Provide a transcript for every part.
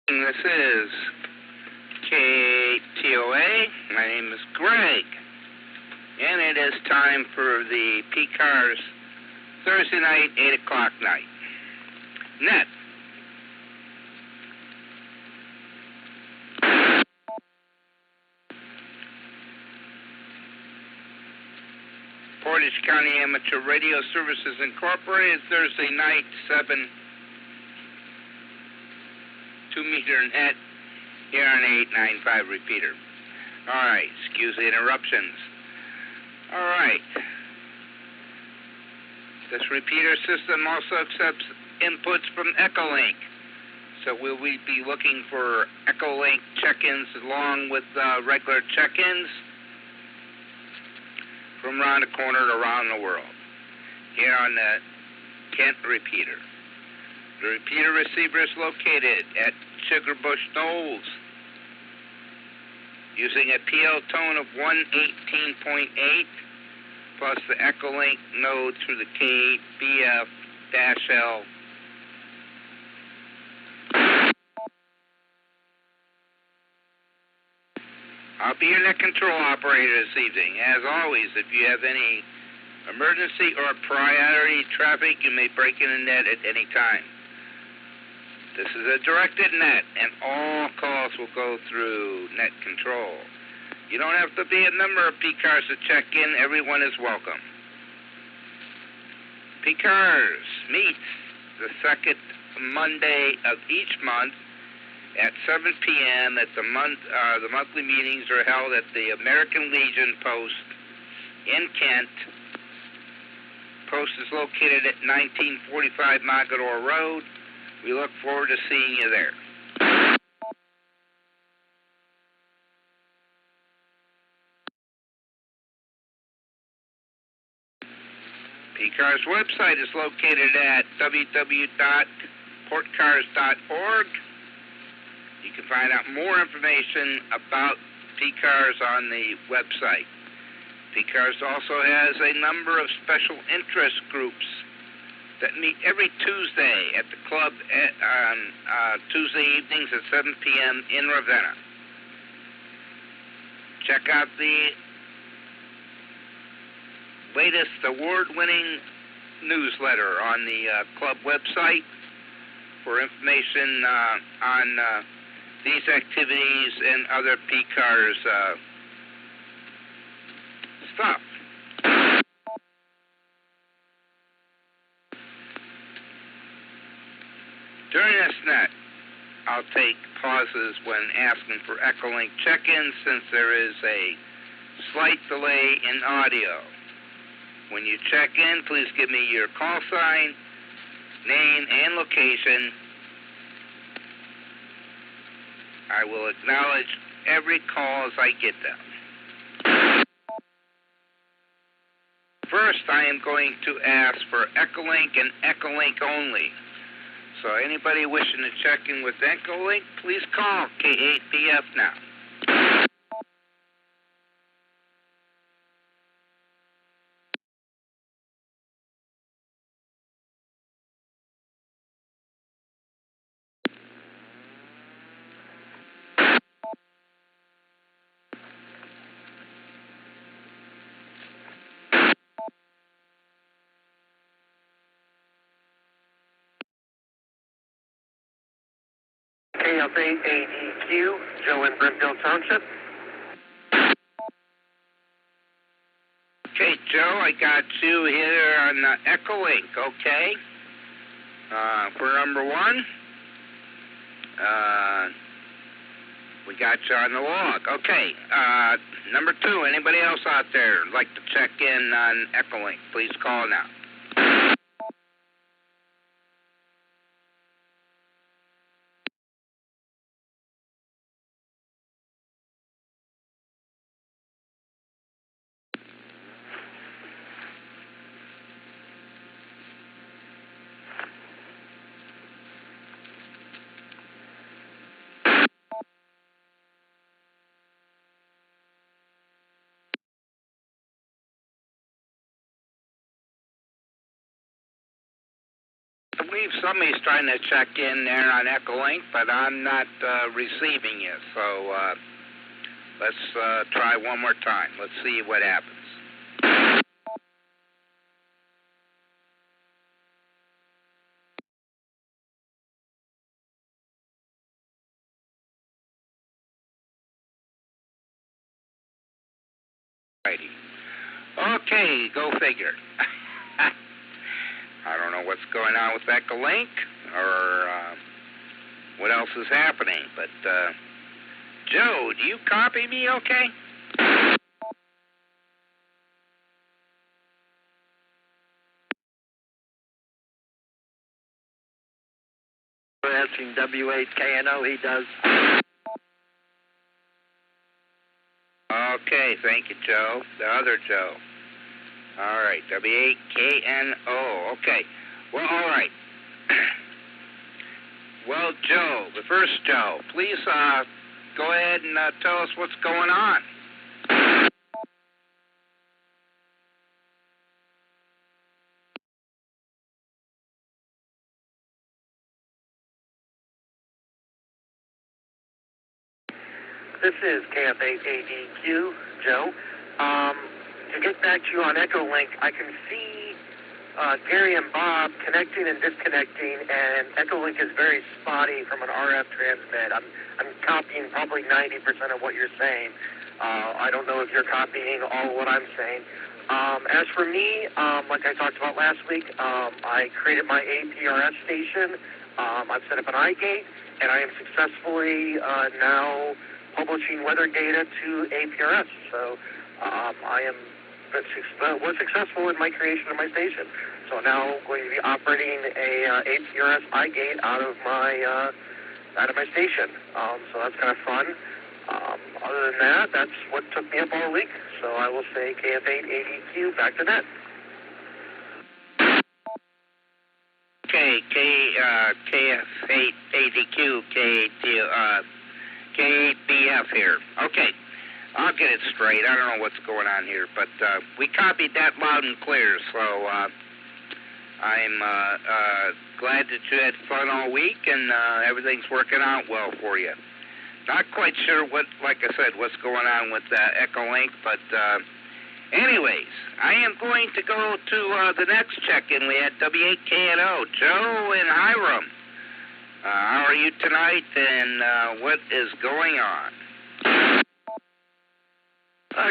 This is K8BF. My name is Greg, and it is time for the PCARS Thursday night, 8 o'clock night. Net. Portage County Amateur Radio Services Incorporated, Thursday night, 2-meter net, here on 895 repeater. Alright, excuse the interruptions. Alright. This repeater system also accepts inputs from Echolink. So we'll be looking for Echolink check-ins along with regular check-ins from around the corner to around the world, here on the Kent repeater. The repeater receiver is located at Sugarbush Knolls, using a PL tone of 118.8, plus the Echolink node through the K8BF-L. I'll be your net control operator this evening. As always, if you have any emergency or priority traffic, you may break in the net at any time. This is a directed net, and all calls will go through net control. You don't have to be a member of PCARS to check in. Everyone is welcome. PCARS meets the second Monday of each month at 7 p.m. The monthly meetings are held at the American Legion Post in Kent. Post is located at 1945 Mogador Road. We look forward to seeing you there. PCARS website is located at www.portcars.org. You can find out more information about PCARS on the website. PCARS also has a number of special interest groups that meet every Tuesday at the club on Tuesday evenings at 7 p.m. in Ravenna. Check out the latest award-winning newsletter on the club website for information on these activities and other PCARS stuff. During this net, I'll take pauses when asking for Echolink check-ins since there is a slight delay in audio. When you check in, please give me your call sign, name, and location. I will acknowledge every call as I get them. First, I am going to ask for Echolink and Echolink only. So anybody wishing to check in with Echolink, please call K8BF now. KF8AEQ, Joe in Brimdale Township. Okay, Joe, I got you here on Echolink, okay? For number one, we got you on the log. Okay, number two, anybody else out there like to check in on Echolink, please call now. believe somebody's trying to check in there on Echolink, but I'm not receiving it. So let's try one more time. Let's see what happens. Okay, go figure. I don't know what's going on with Echolink or what else is happening, but Joe, do you copy me okay? We're asking W8KNO, he does. Okay, thank you, Joe. The other Joe. All right, W8KNO. Okay. Well, all right. Well, Joe, the first Joe, please go ahead and tell us what's going on. This is KF8ADQ, Joe. To get back to you on Echolink, I can see Gary and Bob connecting and disconnecting, and Echolink is very spotty from an RF transmit. I'm copying probably 90% of what you're saying. I don't know if you're copying all of what I'm saying. As for me, like I talked about last week, I created my PCARS station. I've set up an iGate, and I am successfully now publishing weather data to PCARS. So was successful in my creation of my station. So now I'm going to be operating a PCARS iGate out of my station. So that's kind of fun. Other than that, that's what took me up all week. So I will say KF8ADQ, back to net. Okay, KF8ADQ, K8BF here. Okay, I'll get it straight. I don't know what's going on here, but we copied that loud and clear, so I'm glad that you had fun all week and everything's working out well for you. Not quite sure what, like I said, what's going on with Echolink, but anyways, I am going to go to the next check-in. We had W8KNO, Joe and Hiram. How are you tonight, and what is going on?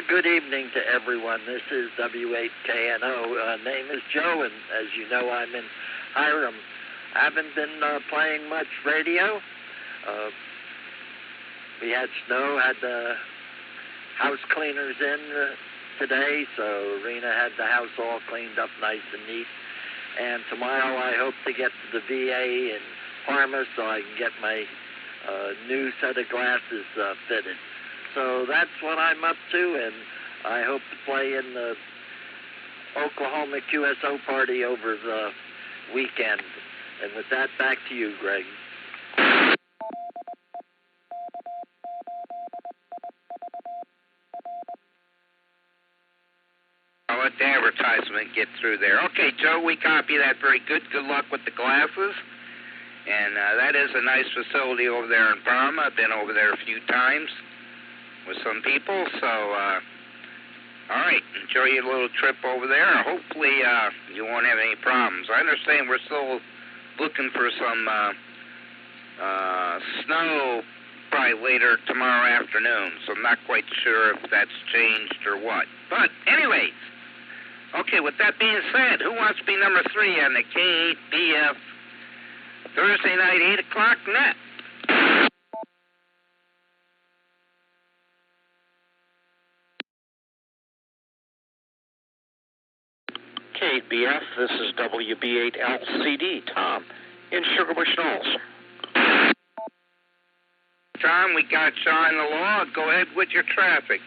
Good evening to everyone. This is W8KNO. Name is Joe, and as you know, I'm in Hiram. I haven't been playing much radio. We had snow, had the house cleaners in today, so Rena had the house all cleaned up nice and neat. And tomorrow I hope to get to the VA in Parma so I can get my new set of glasses fitted. So that's what I'm up to, and I hope to play in the Oklahoma QSO party over the weekend. And with that, back to you, Greg. I'll let the advertisement get through there. Okay, Joe, we copy that very good. Good luck with the glasses. And that is a nice facility over there in Parma. I've been over there a few times with some people. So, all right, enjoy your little trip over there. Hopefully you won't have any problems. I understand we're still looking for some snow probably later tomorrow afternoon, so I'm not quite sure if that's changed or what. But anyways, okay, with that being said, who wants to be number 3 on the K8BF Thursday night 8 o'clock net? K8BF, this is WB8LCD, Tom, in Sugarbush Knolls. Tom, we got Sean the law. Go ahead with your traffic.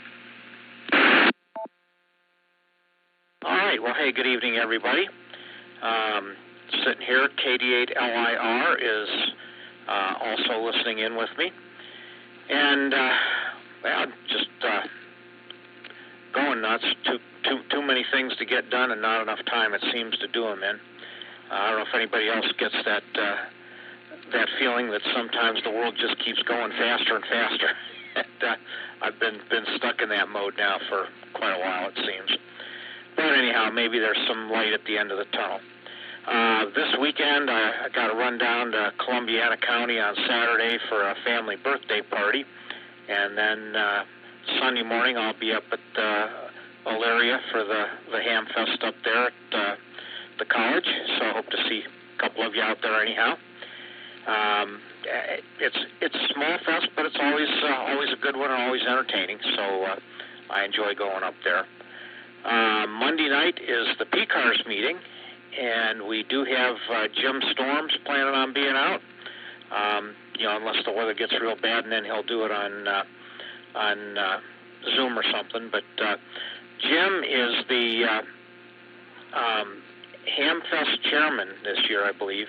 All right, well, hey, good evening, everybody. Sitting here, KD8LIR is also listening in with me. And, well, just going nuts. Too many things to get done and not enough time, it seems, to do them in. I don't know if anybody else gets that feeling that sometimes the world just keeps going faster and faster. And, I've been stuck in that mode now for quite a while, it seems. But anyhow, maybe there's some light at the end of the tunnel. This weekend, I got to run down to Columbiana County on Saturday for a family birthday party, and then Sunday morning I'll be up at Elyria for the Ham Fest up there at the college. So I hope to see a couple of you out there anyhow. It's a small fest, but it's always a good one and always entertaining. So I enjoy going up there. Monday night is the PCARS meeting, and we do have Jim Storms planning on being out. Unless the weather gets real bad, and then he'll do it on Zoom or something. But Jim is the Hamfest chairman this year, I believe.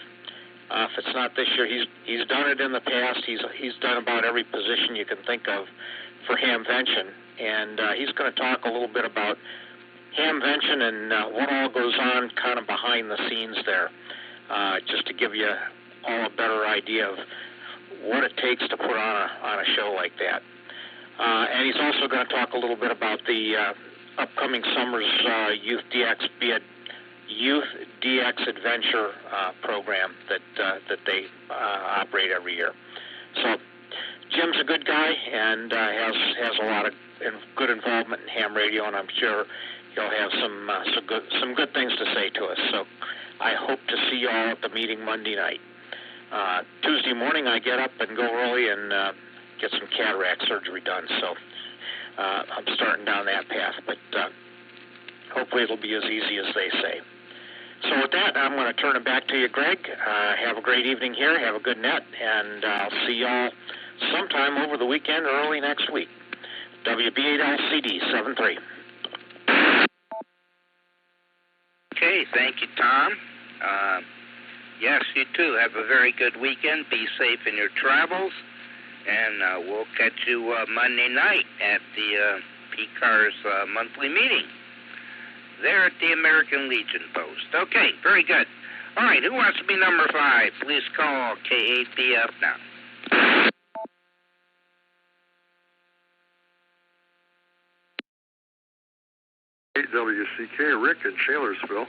If it's not this year, he's done it in the past. He's done about every position you can think of for Hamvention, and he's going to talk a little bit about Hamvention and what all goes on kind of behind the scenes there, just to give you all a better idea of what it takes to put on a show like that. And he's also going to talk a little bit about the upcoming summer's Youth DX Adventure program that they operate every year. So Jim's a good guy and has a lot of good involvement in ham radio, and I'm sure he'll have some good things to say to us. So I hope to see you all at the meeting Monday night. Tuesday morning I get up and go early and get some cataract surgery done. So I'm starting down that path, but hopefully it'll be as easy as they say. So with that, I'm going to turn it back to you, Greg. Have a great evening here. Have a good net, and I'll see y'all sometime over the weekend or early next week. WB8LCD 73. Okay, thank you, Tom. Yes, you too. Have a very good weekend. Be safe in your travels, and we'll catch you Monday night at the PCARS monthly meeting there at the American Legion Post. Okay, very good. All right, who wants to be number 5? Please call K8BF now. WCK, Rick in Shailersville.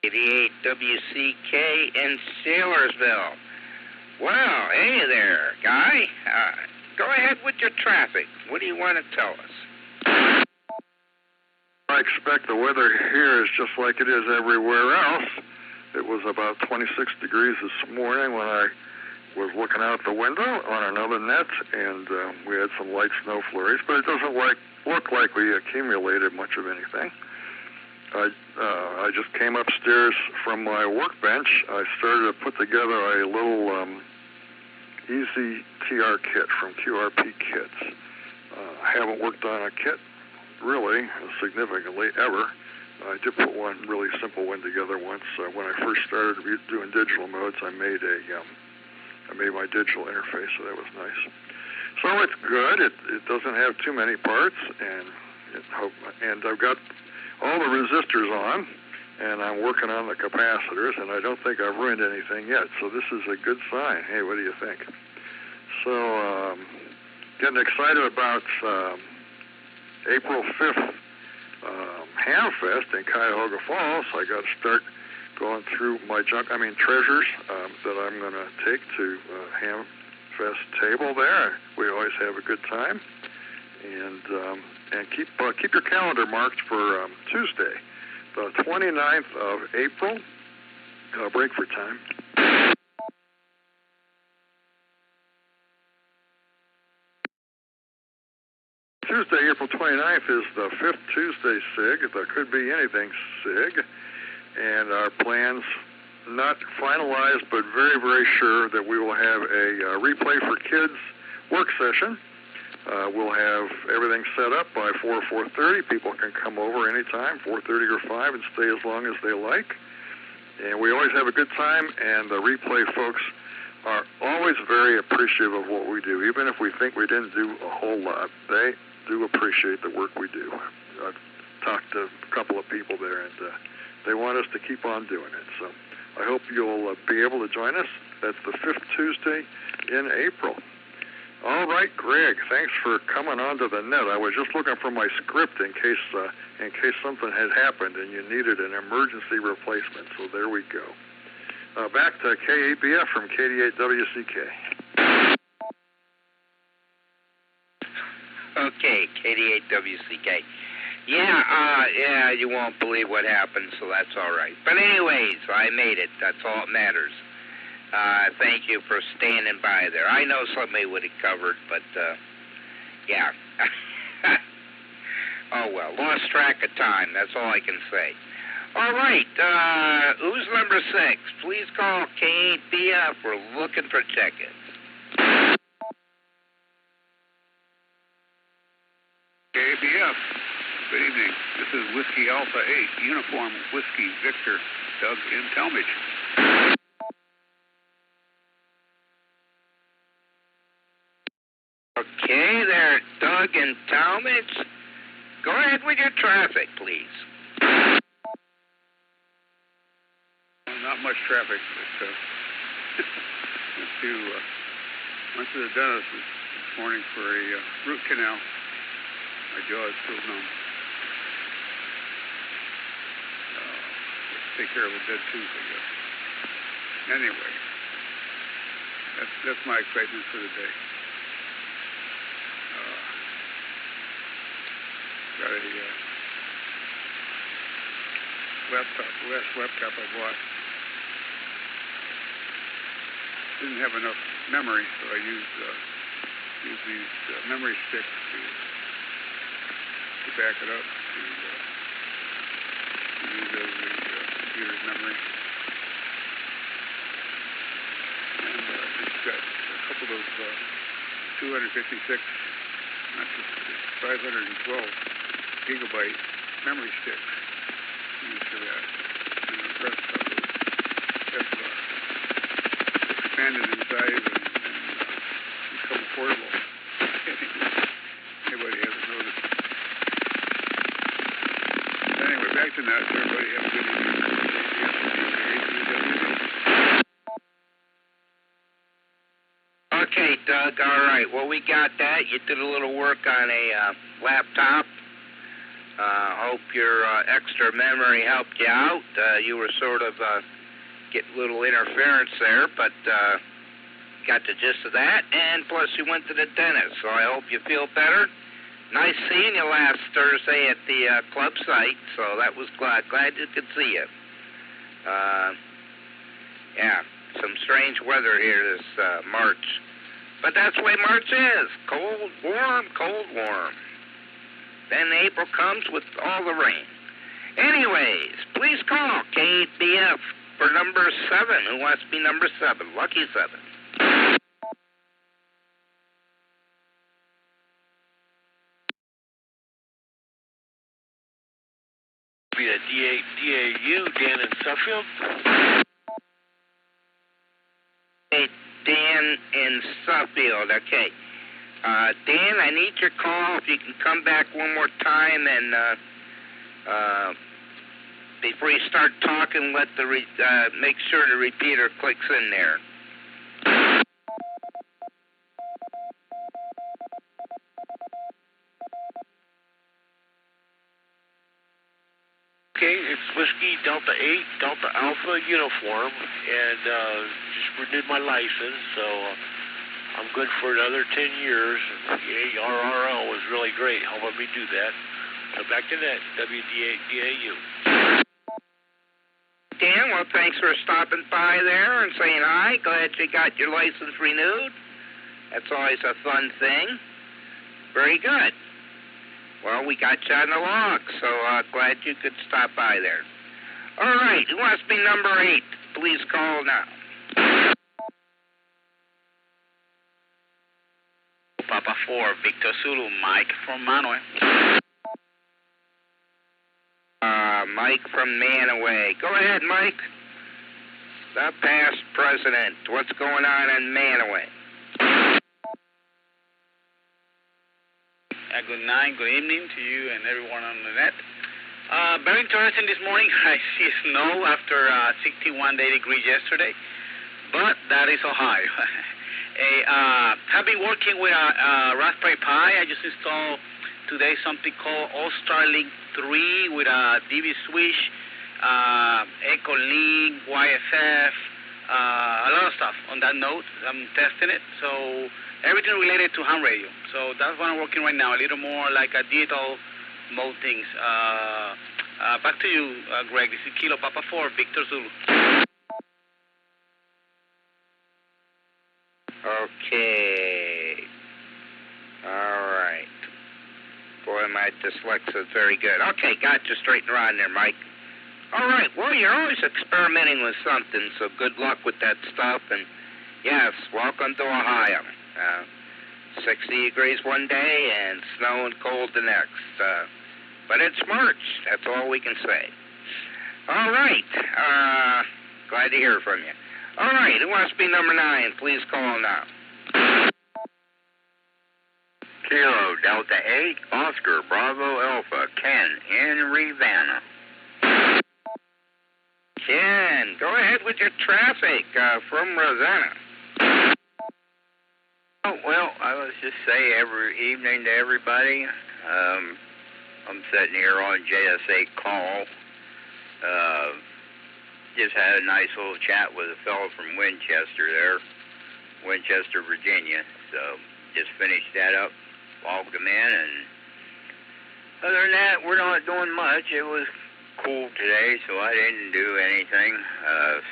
88 WCK in Shailersville. Well, hey there, guy. Go ahead with your traffic. What do you want to tell us? I expect the weather here is just like it is everywhere else. It was about 26 degrees this morning when I was looking out the window on another net, and we had some light snow flurries, but it doesn't look like we accumulated much of anything. I just came upstairs from my workbench. I started to put together a little easy TR kit from QRP Kits. I haven't worked on a kit really significantly ever. I did put one really simple one together once. When I first started doing digital modes, I made my digital interface, so that was nice. So it's good. It doesn't have too many parts, and I've got all the resistors on, and I'm working on the capacitors, and I don't think I've ruined anything yet. So this is a good sign. Hey, what do you think? So getting excited about April 5th Hamfest in Cuyahoga Falls. I got to start going through my treasures that I'm going to take to Hamfest table there. We always have a good time, and keep your calendar marked for Tuesday, the 29th of April. Break for time. Tuesday, April 29th is the 5th Tuesday SIG. There could be anything SIG. And our plans not finalized, but very, very sure that we will have a replay for kids work session. We'll have everything set up by 4:30. People can come over anytime, 4:30 or 5, and stay as long as they like. And we always have a good time, and the replay folks are always very appreciative of what we do. Even if we think we didn't do a whole lot, they do appreciate the work we do. I've talked to a couple of people there, and they want us to keep on doing it. So I hope you'll be able to join us. That's the 5th Tuesday in April. All right, Greg, thanks for coming onto the net. I was just looking for my script in case something had happened and you needed an emergency replacement. So there we go. Back to K8BF from KD8WCK. Okay, KD8WCK. Yeah, you won't believe what happened, so that's all right. But anyways, I made it. That's all that matters. Thank you for standing by there. I know somebody would have covered, but, yeah. Oh, well, lost track of time. That's all I can say. All right, who's number 6? Please call K8BF. We're looking for check-ins. K8BF, good evening. This is Whiskey Alpha 8, Uniform Whiskey Victor, Doug in Talmadge. Okay, there, Doug in Talmadge. Go ahead with your traffic, please. Not much traffic, but went to the dentist this morning for a root canal. My jaw is still numb. Take care of a dead tooth, I guess. Anyway, that's my excitement for the day. Got a laptop, the last laptop I bought. Didn't have enough memory, so I used these memory sticks to back it up to use as the computer's memory. And it's got a couple of 256, not just 512 gigabyte memory sticks used for that. And the rest of it have expanded in size and become portable. Anybody hasn't noticed. Anyway, back to that. Everybody have a good evening. Okay, Doug, all right. Well, we got that. You did a little work on a laptop. Hope your extra memory helped you out. You were sort of getting a little interference there, but got the gist of that. And plus, you went to the dentist, so I hope you feel better. Nice seeing you last Thursday at the club site, so that was glad you could see you. Yeah, some strange weather here this March. But that's the way March is. Cold, warm, cold, warm. Then April comes with all the rain. Anyways, please call K8BF for number 7. Who wants to be number 7? Lucky 7. Be a DAU, Dan in Suffield. Hey, Dan in Suffield. Okay. Dan, I need your call. If you can come back one more time and before you start talking, let the make sure the repeater clicks in there. Okay, it's Whiskey Delta 8, Delta Alpha uniform, and just renewed my license, so I'm good for another 10 years. The RRL was really great helping me do that. So back to that, WD8DAU. Dan, well, thanks for stopping by there and saying hi. Glad you got your license renewed. That's always a fun thing. Very good. Well, we got you on the log, so glad you could stop by there. All right, who wants to be number 8? Please call now. Papa 4, Victor Zulu, Mike from Manaway. Mike from Manaway. Go ahead, Mike. The past president. What's going on in Manaway? Good night, good evening to you and everyone on the net. Very interesting this morning. I see snow after 61 degrees yesterday, but that is Ohio. I've been working with a Raspberry Pi. I just installed today something called All-Star-Link 3 with a DV switch, Echolink, YFF, a lot of stuff on that node. I'm testing it. So everything related to ham radio. So that's what I'm working right now, a little more like a digital mode things. Back to you, Greg. This is Kilo Papa 4, Victor Zulu. Okay. All right. Boy, my dyslexia is very good. Okay, got you straightened around there, Mike. All right. Well, you're always experimenting with something, so good luck with that stuff. And, yes, welcome to Ohio. 60 degrees one day and snow and cold the next. But it's March. That's all we can say. All right. Glad to hear from you. All right. Who wants to be number 9? Please call now. Kilo Delta 8, Oscar Bravo Alpha, Ken in Ravenna. Ken, go ahead with your traffic from Ravenna. Oh, well, I was just say every evening to everybody. I'm sitting here on JS8 call. Just had a nice little chat with a fellow from Winchester there, Winchester, Virginia. So just finished that up, logged them in, and other than that, we're not doing much. It was cool today, so I didn't do anything.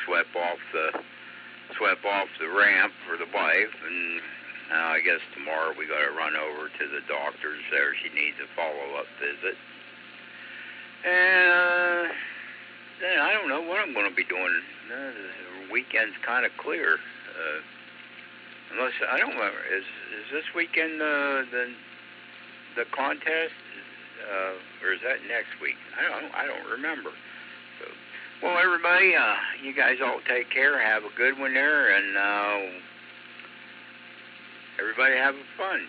Swept off the ramp for the wife, and I guess tomorrow we got to run over to the doctor's there. She needs a follow-up visit. And then I don't know what I'm going to be doing. The weekend's kind of clear. Unless, I don't remember, is this weekend the contest? Or is that next week? I don't remember. So, well, everybody, you guys all take care. Have a good one there, and everybody have fun.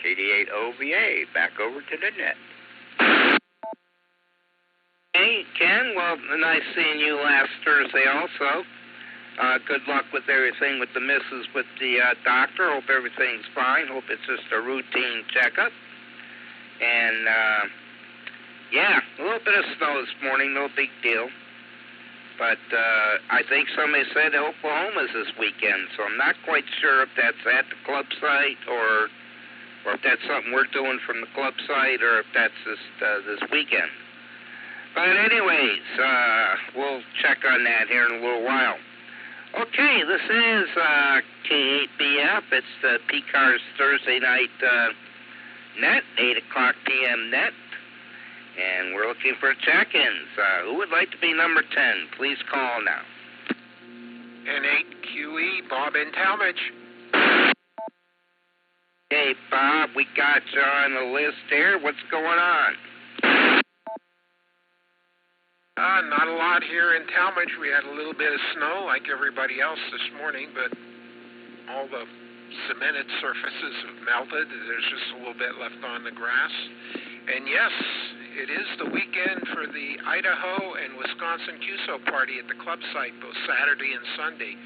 KD8OVA, back over to the net. Hey, Ken, well, nice seeing you last Thursday also. Good luck with everything with the missus, with the doctor. Hope everything's fine. Hope it's just a routine checkup. And, yeah, a little bit of snow this morning, no big deal. But I think somebody said Oklahoma's this weekend, so I'm not quite sure if that's at the club site or if that's something we're doing from the club site or if that's just this weekend. But anyways, we'll check on that here in a little while. Okay, this is K8BF. It's the PCARS Thursday night net, 8 o'clock p.m. net. And we're looking for check-ins. Who would like to be number 10? Please call now. N8QE, Bob in Talmadge. Hey, Bob, we got you on the list here. What's going on? Not a lot here in Talmadge. We had a little bit of snow like everybody else this morning, but all the cemented surfaces have melted. There's just a little bit left on the grass. And yes, it is the weekend for the Idaho and Wisconsin QSO party at the club site, both Saturday and Sunday.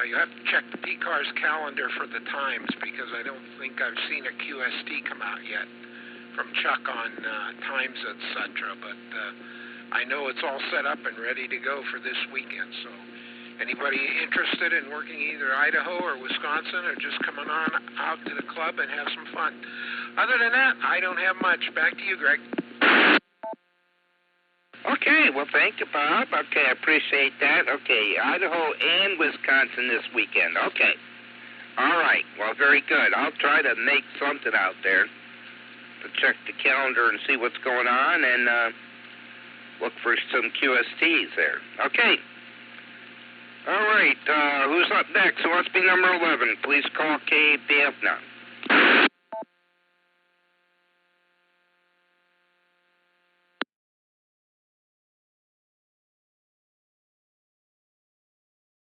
You have to check the PCARS calendar for the times because I don't think I've seen a QST come out yet from Chuck on times, etc. But I know it's all set up and ready to go for this weekend. So anybody interested in working either Idaho or Wisconsin or just coming on out to the club and have some fun. Other than that, I don't have much. Back to you, Greg. Okay, well, thank you, Bob. Okay, I appreciate that. Okay, Idaho and Wisconsin this weekend. Okay. All right, well, very good. I'll try to make something out there to check the calendar and see what's going on and look for some QSTs there. Okay. All right, who's up next? Who wants to be number 11? Please call K8BF now.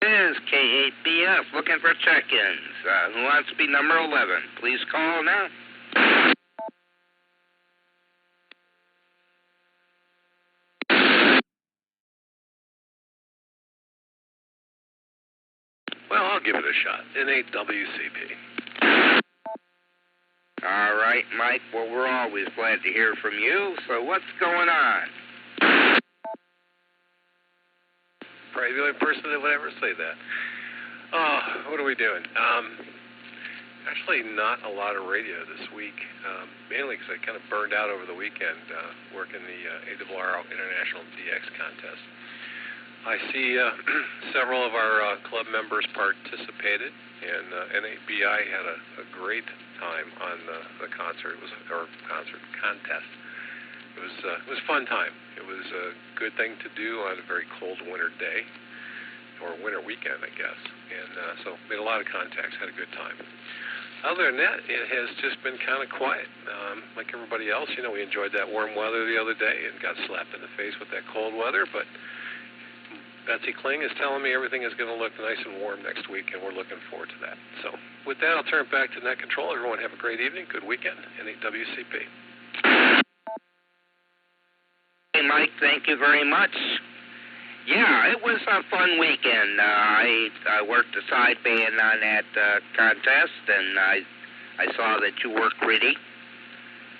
This is K8BF looking for check-ins. Who wants to be number 11? Please call now. Well, I'll give it a shot. Innate WCP. All right, Mike. Well, we're always glad to hear from you. So what's going on? Probably the only person that would ever say that. Oh, what are we doing? Actually, not a lot of radio this week, mainly because I kind of burned out over the weekend working the ARRL International DX contest. I see several of our club members participated, and NABI had a great time on the concert. It was concert contest. It was a fun time. It was a good thing to do on a very cold winter day, or winter weekend, I guess. And so made a lot of contacts, had a good time. Other than that, it has just been kind of quiet. Like everybody else, we enjoyed that warm weather the other day and got slapped in the face with that cold weather, but Betsy Kling is telling me everything is going to look nice and warm next week, and we're looking forward to that. So with that, I'll turn it back to Net Control. Everyone have a great evening, good weekend, and WCP. Hey, Mike, thank you very much. Yeah, it was a fun weekend. I worked the sideband on that contest, and I saw that you worked gritty.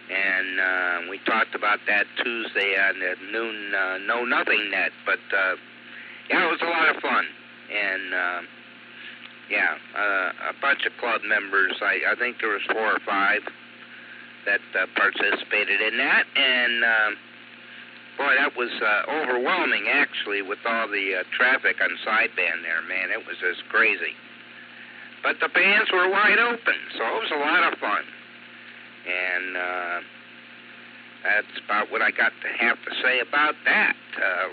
And we talked about that Tuesday on the noon Know Nothing net. But, yeah, it was a lot of fun. And, a bunch of club members. I think there was 4 or 5 that participated in that. And, boy, that was overwhelming, actually, with all the traffic on sideband there, man. It was just crazy. But the bands were wide open, so it was a lot of fun. And that's about what I got to have to say about that.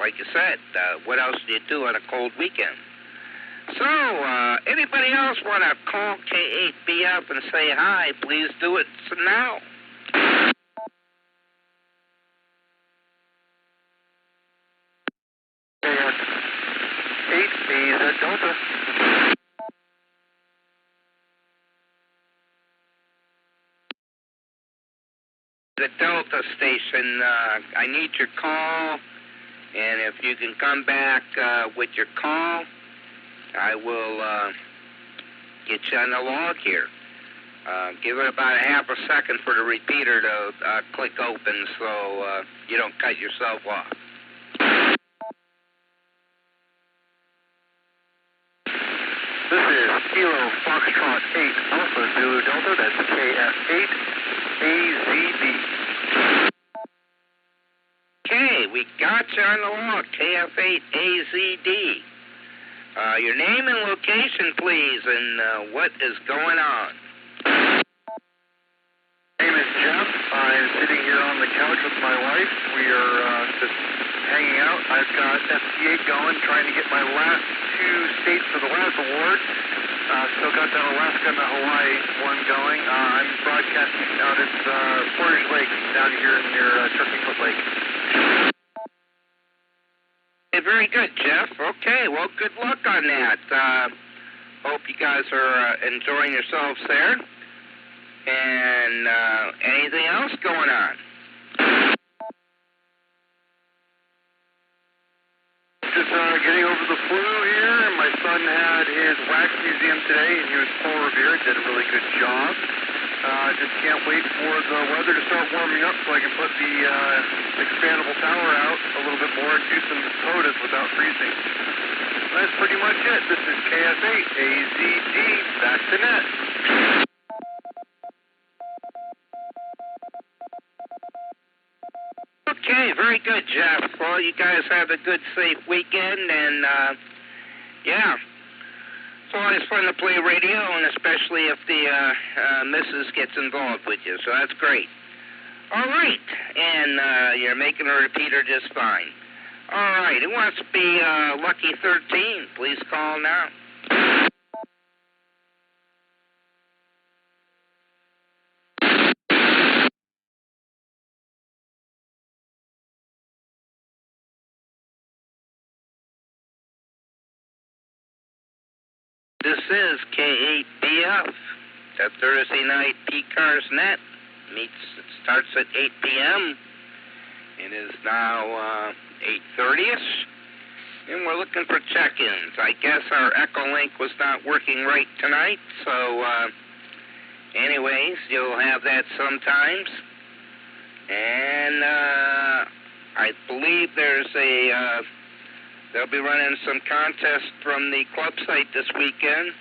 Like you said, what else do you do on a cold weekend? So, anybody else want to call K8BF and say hi? Please do it now. K8BF Delta. The Delta station, I need your call, and if you can come back with your call, I will get you on the log here. Give it about a half a second for the repeater to click open so you don't cut yourself off. This is Kilo Foxtrot 8 Alpha Zulu Delta, that's KF8 AZD. Okay, we got you on the log, KF8 AZD. Your name and location, please, and what is going on? My name is Jeff. I'm sitting here on the couch with my wife. We are just hanging out. I've got FT8 going, trying to get my last 2 states for the last award. Still got that Alaska and the Hawaii one going. I'm broadcasting out at Portage Lake down here near Turkey Foot Lake. Hey, very good, Jeff. Okay, well, good luck on that. Hope you guys are enjoying yourselves there. And anything else going on? Just getting over the flu here, and my son had his wax museum today, and he was full revered, did a really good job. Just can't wait for the weather to start warming up so I can put the expandable tower out a little bit more and do some POTUS without freezing. That's pretty much it. This is KF8 AZD, back to net. Okay, very good, Jeff. Well, you guys have a good, safe weekend, and, yeah. It's always fun to play radio, and especially if the missus gets involved with you, so that's great. All right, and you're making a repeater just fine. All right, who wants to be Lucky 13? Please call now. This is K8BF, that Thursday night PCARS net. It starts at 8 p.m. It is now 8:30ish, And we're looking for check-ins. I guess our Echolink was not working right tonight, so anyways, you'll have that sometimes. And I believe they'll be running some contests from the club site this weekend,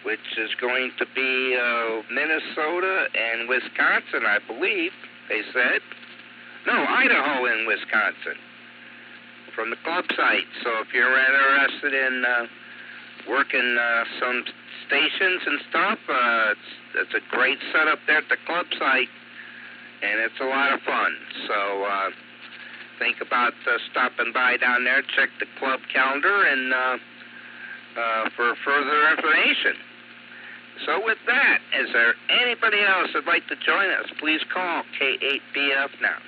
which is going to be Minnesota and Wisconsin, I believe, they said. No, Idaho and Wisconsin, from the club site. So if you're interested in working some stations and stuff, it's a great setup there at the club site, and it's a lot of fun. So think about stopping by down there, check the club calendar, and for further information. So with that, is there anybody else that'd like to join us? Please call K8BF now.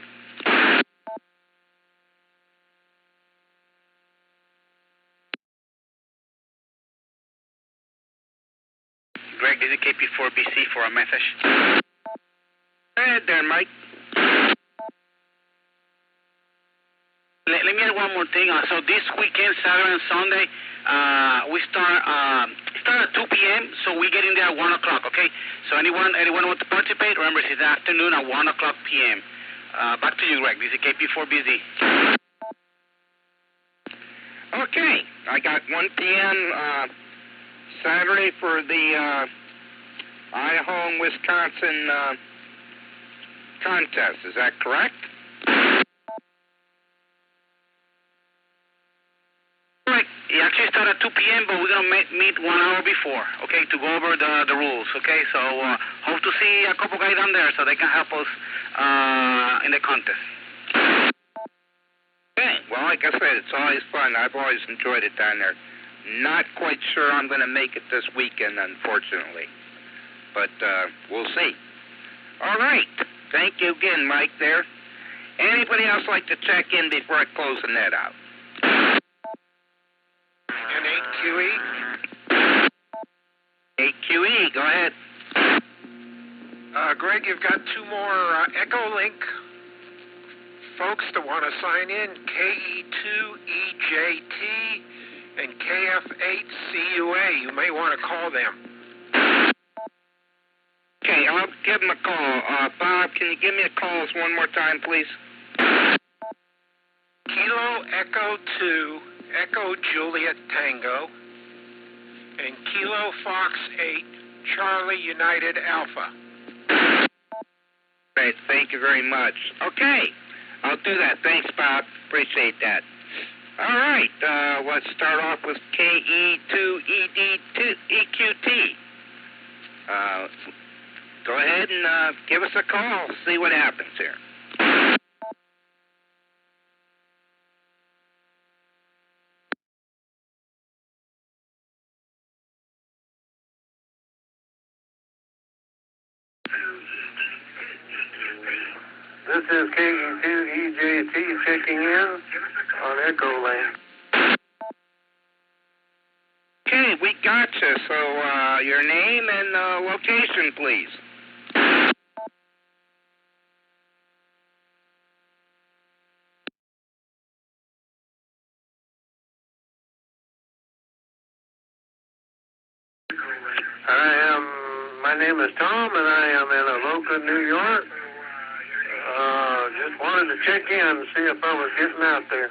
Greg, this is KP4BC for a message. Go ahead there, Mike. Let me add one more thing. So this weekend, Saturday and Sunday, we start at 2 p.m., so we get in there at 1 o'clock, okay? So anyone want to participate, remember, it's the afternoon at 1 o'clock p.m. Back to you, Greg. This is KP4BZ. Okay, I got 1 p.m. Saturday for the Idaho and Wisconsin contest. Is that correct? Right. It actually started at 2 p.m., but we're going to meet 1 hour before, okay, to go over the rules, okay? So hope to see a couple guys down there so they can help us in the contest. Okay. Well, like I said, it's always fun. I've always enjoyed it down there. Not quite sure I'm going to make it this weekend, unfortunately. But we'll see. All right. Thank you again, Mike, there. Anybody else like to check in before I close the net out? N8QE. 8QE, go ahead. Greg, you've got two more Echolink folks that want to sign in, KE2EJT and KF8CUA. You may want to call them. Okay, I'll give them a call. Bob, can you give me a call one more time, please? Kilo Echo 2, Echo Juliet Tango, and Kilo Fox 8, Charlie United Alpha. Great, thank you very much. Okay, I'll do that. Thanks, Bob. Appreciate that. All right, let's start off with KE2EQT. Go ahead and give us a call, see what happens here. This is KE2EJT checking in on Echolink. Okay, we got you. So your name and location, please. My name is Tom, and I am in Avoca, New York. Just wanted to check in and see if I was getting out there.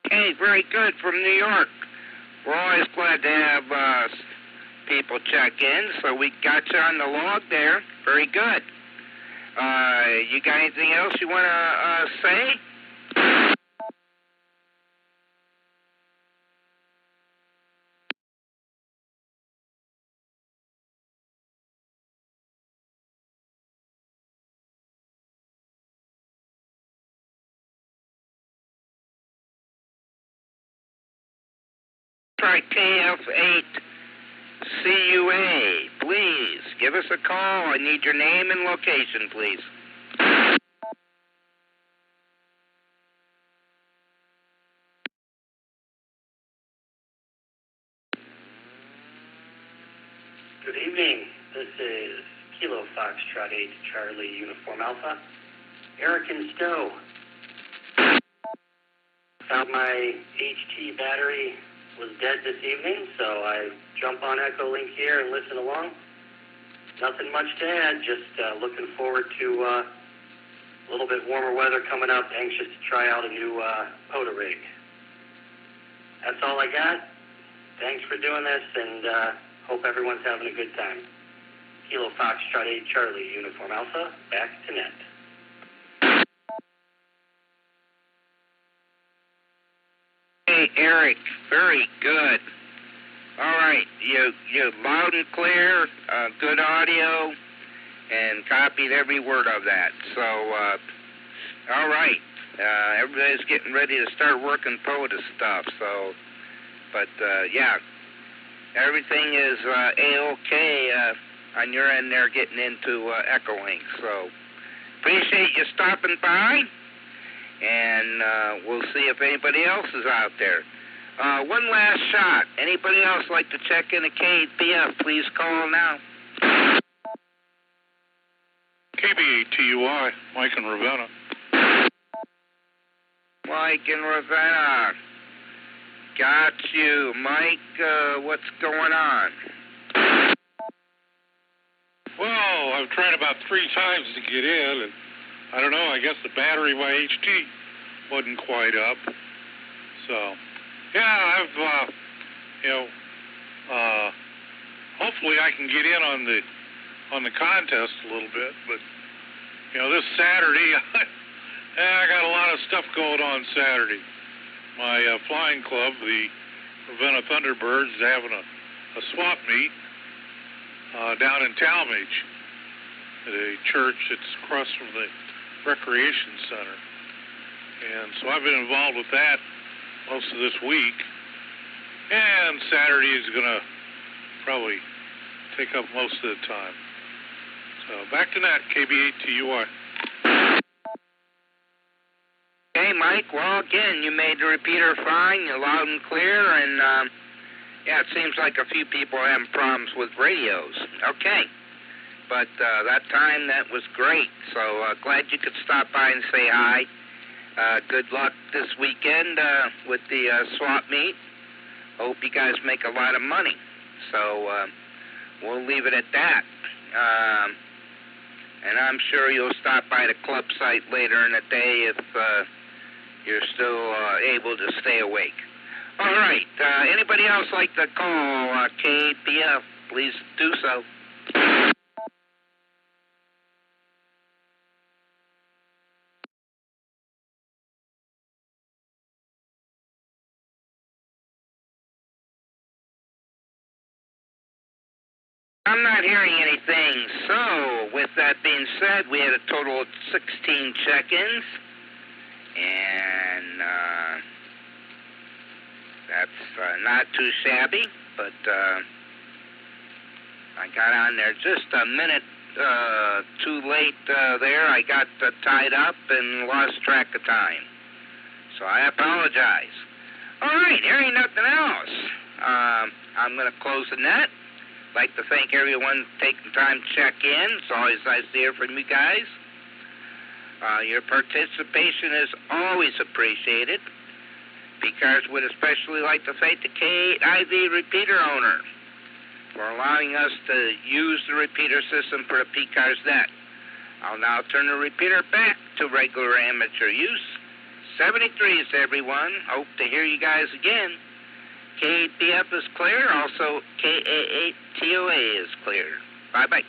Okay, very good, from New York. We're always glad to have people check in, so we got you on the log there. Very good. You got anything else you want to say? Try KF8CUA. Please give us a call. I need your name and location, please. Good evening. This is Kilo Foxtrot 8 Charlie Uniform Alpha. Eric and Stowe. Found my HT battery was dead this evening, so I jump on Echolink here and listen along. Nothing much to add, just looking forward to a little bit warmer weather coming up, anxious to try out a new POTA rig. That's all I got. Thanks for doing this, and hope everyone's having a good time. Kilo Foxtrot 8 Charlie, Uniform Alpha, back to net. Hey, Eric, very good. All right, you loud and clear, good audio, and copied every word of that. So, all right, everybody's getting ready to start working POTA stuff. So, but yeah, everything is A-OK on your end there, getting into Echolink. So, appreciate you stopping by, and we'll see if anybody else is out there. One last shot. Anybody else like to check in at K8BF, please call now. KB8TUI, Mike in Ravenna. Mike in Ravenna. Got you. Mike, what's going on? Well, I've tried about 3 times to get in, and I don't know, I guess the battery by HT wasn't quite up. So, yeah, I've, hopefully I can get in on the contest a little bit, but, this Saturday, I got a lot of stuff going on Saturday. My flying club, the Ravenna Thunderbirds, is having a swap meet down in Talmadge at a church that's across from the recreation center. And so I've been involved with that most of this week. And Saturday is going to probably take up most of the time. So back to that, KB8TUI. Hey, Mike. Well, again, you made the repeater fine. You're loud and clear. And, yeah, it seems like a few people are having problems with radios. Okay. But that time, that was great. So glad you could stop by and say hi. Good luck this weekend with the swap meet. Hope you guys make a lot of money. So we'll leave it at that. And I'm sure you'll stop by the club site later in the day if you're still able to stay awake. All right. Anybody else like to call K8BF, please do so. I'm not hearing anything. So, with that being said, we had a total of 16 check-ins. And that's not too shabby, but I got on there just a minute too late there. I got tied up and lost track of time. So I apologize. All right, here ain't nothing else. I'm going to close the net. Like to thank everyone taking time to check in. It's always nice to hear from you guys. Your participation is always appreciated. PCARS would especially like to thank the K8IV repeater owner for allowing us to use the repeater system for the PCARS net. I'll now turn the repeater back to regular amateur use. 73s, everyone. Hope to hear you guys again. K8BF is clear. Also, K8TOA is clear. Bye-bye.